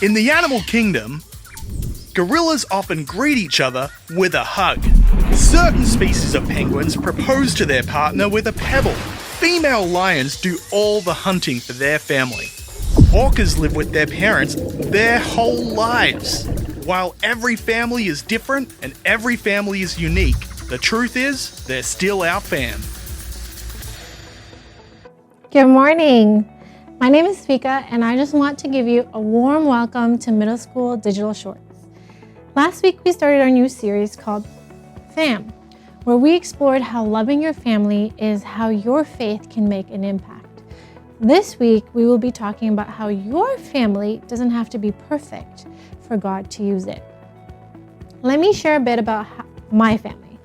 In the animal kingdom, gorillas often greet each other with a hug. Certain species of penguins propose to their partner with a pebble. Female lions do all the hunting for their family. Orcas live with their parents their whole lives. While every family is different and every family is unique, the truth is, they're still our fam. Good morning. My name is Zvica, and I just want to give you a warm welcome to Middle School Digital Shorts. Last week, we started our new series called Fam, where we explored how loving your family is how your faith can make an impact. This week, we will be talking about how your family doesn't have to be perfect for God to use it. Let me share a bit about my family.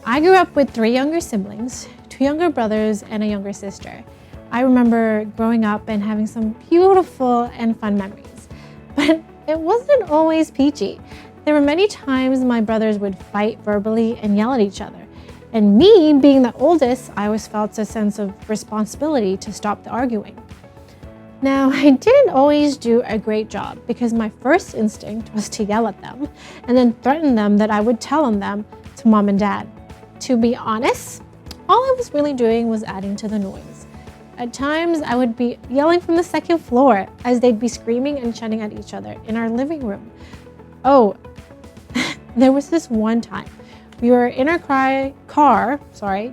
I grew up with 3 younger siblings, 2 younger brothers, and a younger sister. I remember growing up and having some beautiful and fun memories, but it wasn't always peachy. There were many times my brothers would fight verbally and yell at each other. And me, being the oldest, I always felt a sense of responsibility to stop the arguing. Now, I didn't always do a great job because my first instinct was to yell at them and then threaten them that I would tell on them to mom and dad. To be honest, all I was really doing was adding to the noise. At times, I would be yelling from the second floor as they'd be screaming and shouting at each other in our living room. Oh, there was this one time. We were in our car,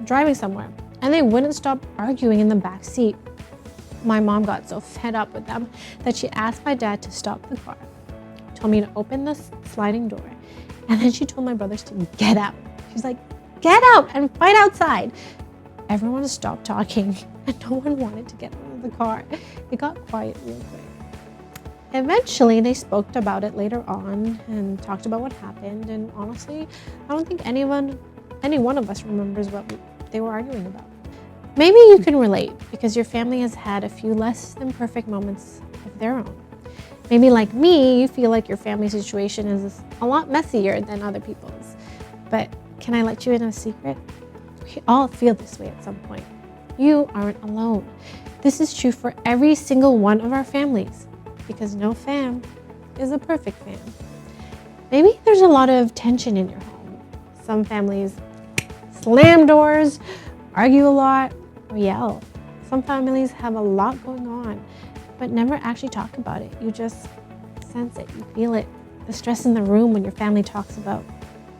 driving somewhere, and they wouldn't stop arguing in the back seat. My mom got so fed up with them that she asked my dad to stop the car, told me to open the sliding door, and then she told my brothers to get out. She's like, get out and fight outside. Everyone stopped talking and no one wanted to get out of the car. It got quiet real quick. Eventually, they spoke about it later on and talked about what happened. And honestly, I don't think any one of us remembers what they were arguing about. Maybe you can relate because your family has had a few less than perfect moments of their own. Maybe like me, you feel like your family situation is a lot messier than other people's. But can I let you in a secret? We all feel this way at some point. You aren't alone. This is true for every single one of our families because no fam is a perfect fam. Maybe there's a lot of tension in your home. Some families slam doors, argue a lot, or yell. Some families have a lot going on, but never actually talk about it. You just sense it, you feel it. The stress in the room when your family talks about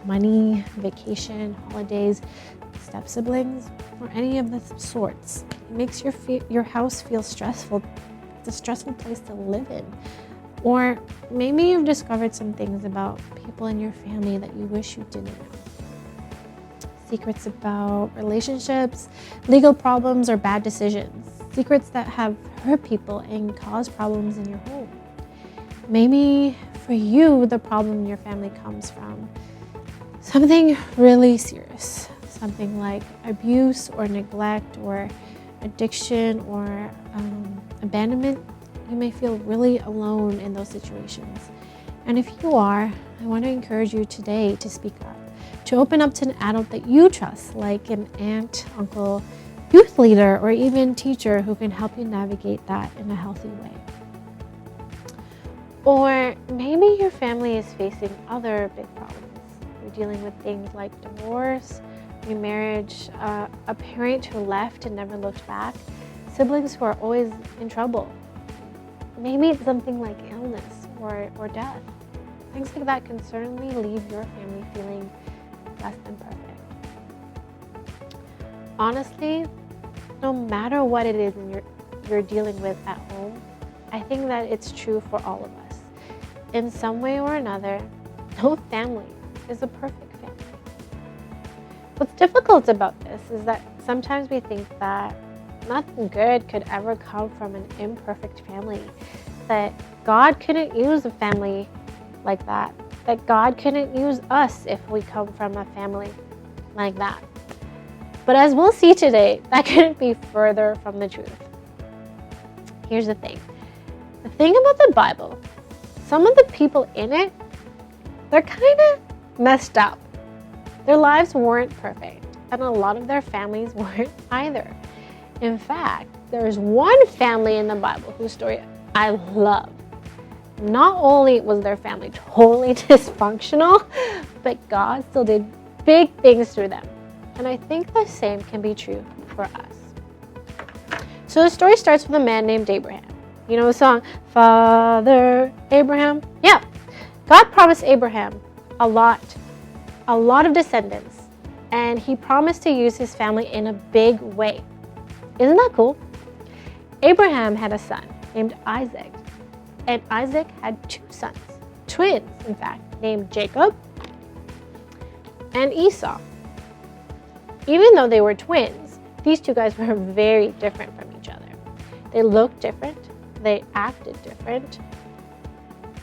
money, vacation, holidays, step siblings, or any of the sorts. It makes your house feel stressful. It's a stressful place to live in. Or maybe you've discovered some things about people in your family that you wish you didn't know. Secrets about relationships, legal problems, or bad decisions. Secrets that have hurt people and caused problems in your home. Maybe for you, the problem in your family comes from something really serious. Something like abuse or neglect or addiction or abandonment. You may feel really alone in those situations. And if you are, I want to encourage you today to speak up, to open up to an adult that you trust, like an aunt, uncle, youth leader, or even teacher who can help you navigate that in a healthy way. Or maybe your family is facing other big problems. You're dealing with things like divorce, remarriage, a parent who left and never looked back, siblings who are always in trouble. Maybe it's something like illness or death. Things like that can certainly leave your family feeling less than perfect. Honestly, no matter what it is you're dealing with at home, I think that it's true for all of us. In some way or another, no family is a perfect family. What's difficult about this is that sometimes we think that nothing good could ever come from an imperfect family, that God couldn't use a family like that God couldn't use us if we come from a family like that. But as we'll see today, that couldn't be further from the truth. Here's the thing. The thing about the Bible, some of the people in it, they're kind of messed up. Their lives weren't perfect, and a lot of their families weren't either. In fact, there's one family in the Bible whose story I love. Not only was their family totally dysfunctional, but God still did big things through them. And I think the same can be true for us. So the story starts with a man named Abraham. You know the song, Father Abraham? Yeah. God promised Abraham a lot of descendants, and he promised to use his family in a big way. Isn't that cool? Abraham had a son named Isaac, and Isaac had two sons, twins in fact, named Jacob and Esau. Even though they were twins, these two guys were very different from each other. They looked different, they acted different,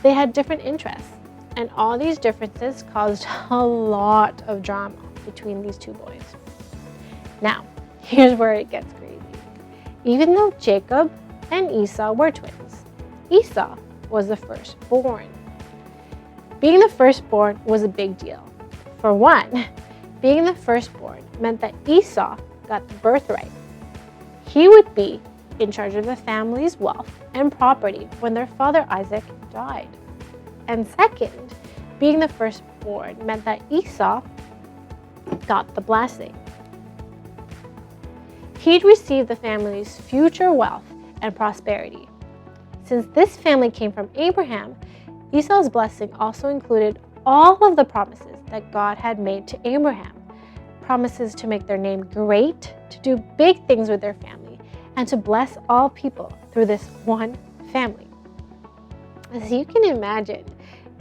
they had different interests, and all these differences caused a lot of drama between these two boys. Now, here's where it gets crazy. Even though Jacob and Esau were twins, Esau was the firstborn. Being the firstborn was a big deal. For one, being the firstborn meant that Esau got the birthright. He would be in charge of the family's wealth and property when their father Isaac died. And second, being the firstborn meant that Esau got the blessing. He'd receive the family's future wealth and prosperity. Since this family came from Abraham, Esau's blessing also included all of the promises that God had made to Abraham. Promises to make their name great, to do big things with their family, and to bless all people through this one family. As you can imagine,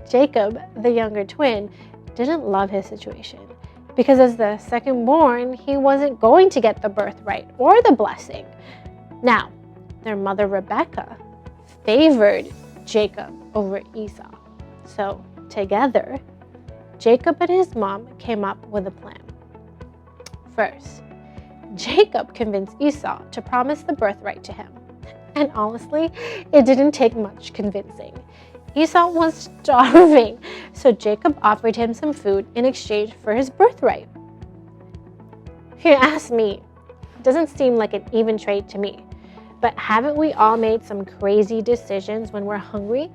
Jacob, the younger twin, didn't love his situation, because as the second born, he wasn't going to get the birthright or the blessing. Now, their mother Rebecca favored Jacob over Esau. So together, Jacob and his mom came up with a plan. First, Jacob convinced Esau to promise the birthright to him. And honestly, it didn't take much convincing. Esau was starving, so Jacob offered him some food in exchange for his birthright. If you ask me, it doesn't seem like an even trade to me. But haven't we all made some crazy decisions when we're hungry?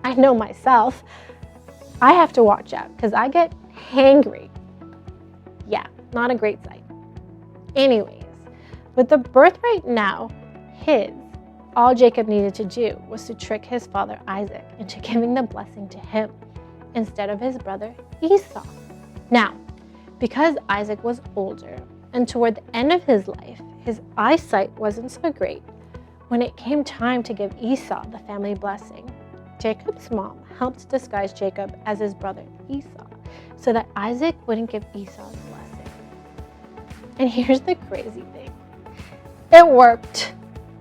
I know myself. I have to watch out because I get hangry. Yeah, not a great sight. Anyways, with the birthright now his, all Jacob needed to do was to trick his father Isaac into giving the blessing to him instead of his brother Esau. Now, because Isaac was older and toward the end of his life, his eyesight wasn't so great. When it came time to give Esau the family blessing, Jacob's mom helped disguise Jacob as his brother Esau so that Isaac wouldn't give Esau's blessing. And here's the crazy thing. It worked.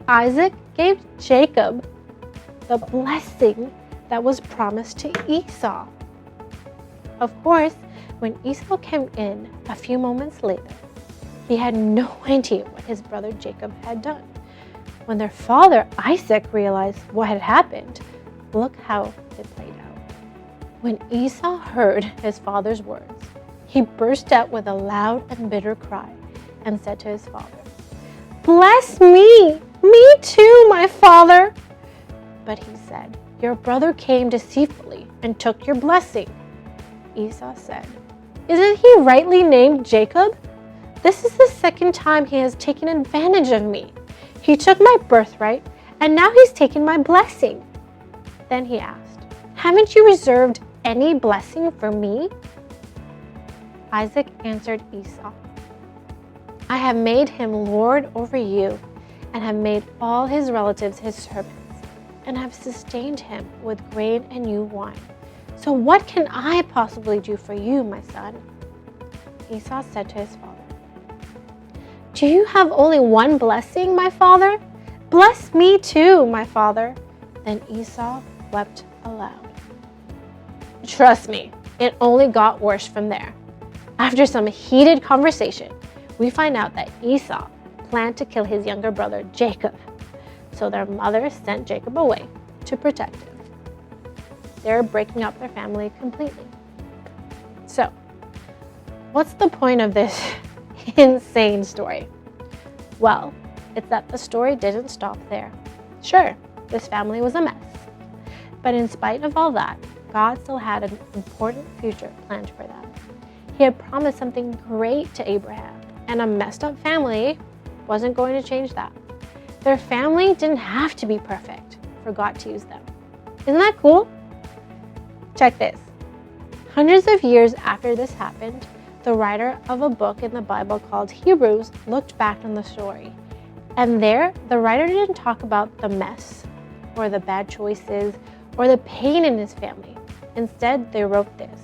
Isaac gave Jacob the blessing that was promised to Esau. Of course, when Esau came in a few moments later, he had no idea what his brother Jacob had done. When their father Isaac realized what had happened, look how it played out. When Esau heard his father's words, he burst out with a loud and bitter cry and said to his father, "Bless me! Me too, my father!" But he said, "Your brother came deceitfully and took your blessing." Esau said, "Isn't he rightly named Jacob? This is the second time he has taken advantage of me. He took my birthright, and now he's taken my blessing." Then he asked, "Haven't you reserved any blessing for me?" Isaac answered Esau, "I have made him lord over you, and have made all his relatives his servants, and have sustained him with grain and new wine. So what can I possibly do for you, my son?" Esau said to his father, "Do you have only one blessing, my father? Bless me too, my father." Then Esau wept aloud. Trust me, it only got worse from there. After some heated conversation, we find out that Esau planned to kill his younger brother Jacob. So their mother sent Jacob away to protect him. They're breaking up their family completely. So, what's the point of this insane story? Well, it's that the story didn't stop there. Sure, this family was a mess, But in spite of all that, God still had an important future planned for them. He had promised something great to Abraham, and a messed up family wasn't going to change that. Their family didn't have to be perfect for God to use them. Isn't that cool? Check this. Hundreds of years after this happened, the writer of a book in the Bible called Hebrews looked back on the story. And there, the writer didn't talk about the mess, or the bad choices, or the pain in his family. Instead, they wrote this: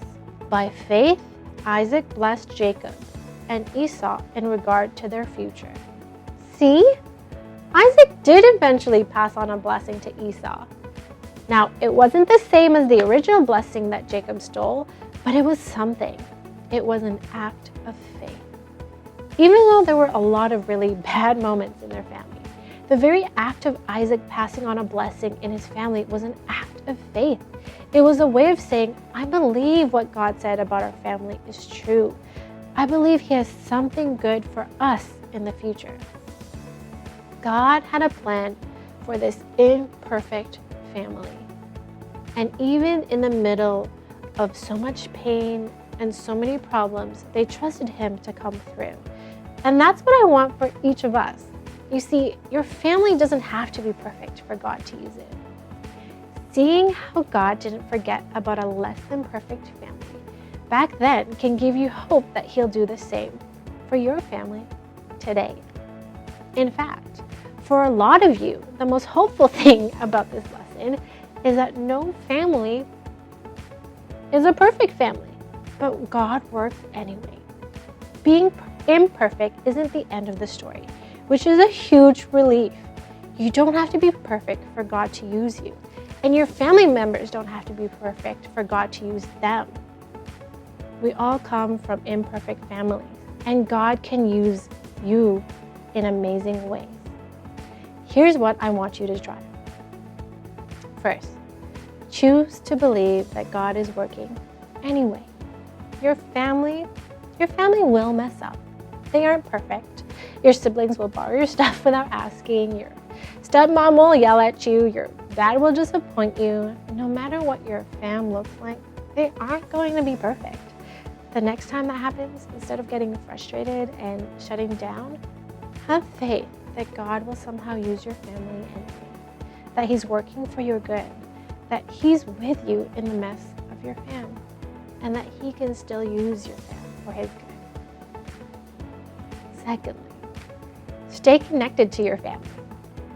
"By faith, Isaac blessed Jacob and Esau in regard to their future." See? Isaac did eventually pass on a blessing to Esau. Now, it wasn't the same as the original blessing that Jacob stole, but it was something. It was an act of faith. Even though there were a lot of really bad moments in their family, the very act of Isaac passing on a blessing in his family was an act of faith. It was a way of saying, I believe what God said about our family is true. I believe He has something good for us in the future. God had a plan for this imperfect family. And even in the middle of so much pain and so many problems, they trusted Him to come through. And that's what I want for each of us. You see, your family doesn't have to be perfect for God to use it. Seeing how God didn't forget about a less than perfect family back then can give you hope that He'll do the same for your family today. In fact, for a lot of you, the most hopeful thing about this lesson is that no family is a perfect family, but God works anyway. Being imperfect isn't the end of the story, which is a huge relief. You don't have to be perfect for God to use you, and your family members don't have to be perfect for God to use them. We all come from imperfect families, and God can use you in amazing ways. Here's what I want you to try. First, choose to believe that God is working anyway. Your family will mess up. They aren't perfect. Your siblings will borrow your stuff without asking. Your stepmom will yell at you. Your dad will disappoint you. No matter what your fam looks like, they aren't going to be perfect. The next time that happens, instead of getting frustrated and shutting down, have faith that God will somehow use your family anyway, that He's working for your good, that He's with you in the mess of your fam, and that He can still use your fam for His good. Secondly, stay connected to your family.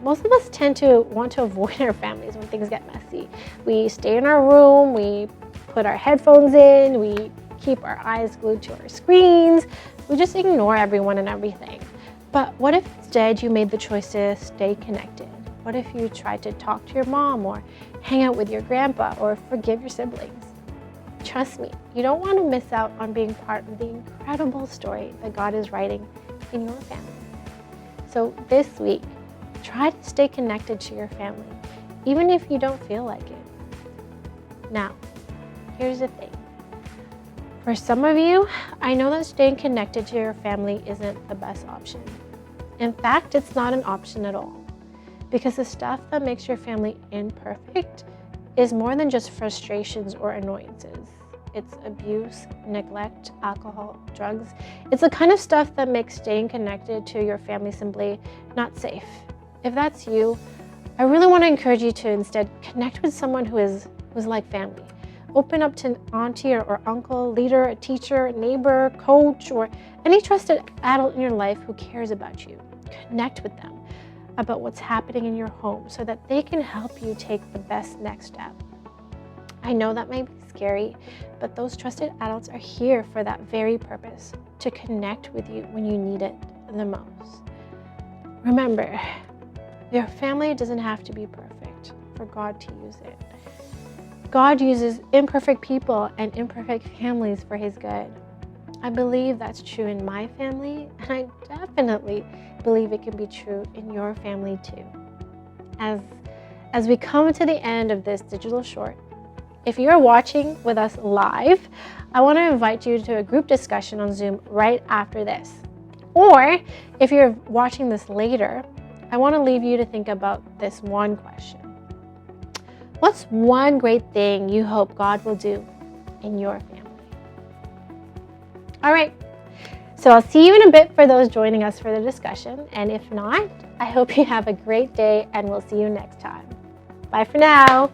Most of us tend to want to avoid our families when things get messy. We stay in our room, we put our headphones in, we keep our eyes glued to our screens, we just ignore everyone and everything. But what if instead you made the choice to stay connected? What if you tried to talk to your mom or hang out with your grandpa or forgive your siblings? Trust me, you don't want to miss out on being part of the incredible story that God is writing in your family. So this week, try to stay connected to your family, even if you don't feel like it. Now, here's the thing. For some of you, I know that staying connected to your family isn't the best option. In fact, it's not an option at all. Because the stuff that makes your family imperfect is more than just frustrations or annoyances. It's abuse, neglect, alcohol, drugs. It's the kind of stuff that makes staying connected to your family simply not safe. If that's you, I really want to encourage you to instead connect with someone who's like family. Open up to an auntie or uncle, leader, a teacher, neighbor, coach, or any trusted adult in your life who cares about you. Connect with them about what's happening in your home so that they can help you take the best next step. I know that may be scary, but those trusted adults are here for that very purpose, to connect with you when you need it the most. Remember, your family doesn't have to be perfect for God to use it. God uses imperfect people and imperfect families for His good. I believe that's true in my family, and I definitely believe it can be true in your family too. As we come to the end of this digital short, if you're watching with us live, I want to invite you to a group discussion on Zoom right after this. Or if you're watching this later, I want to leave you to think about this one question. What's one great thing you hope God will do in your family? All right, so I'll see you in a bit for those joining us for the discussion. And if not, I hope you have a great day and we'll see you next time. Bye for now.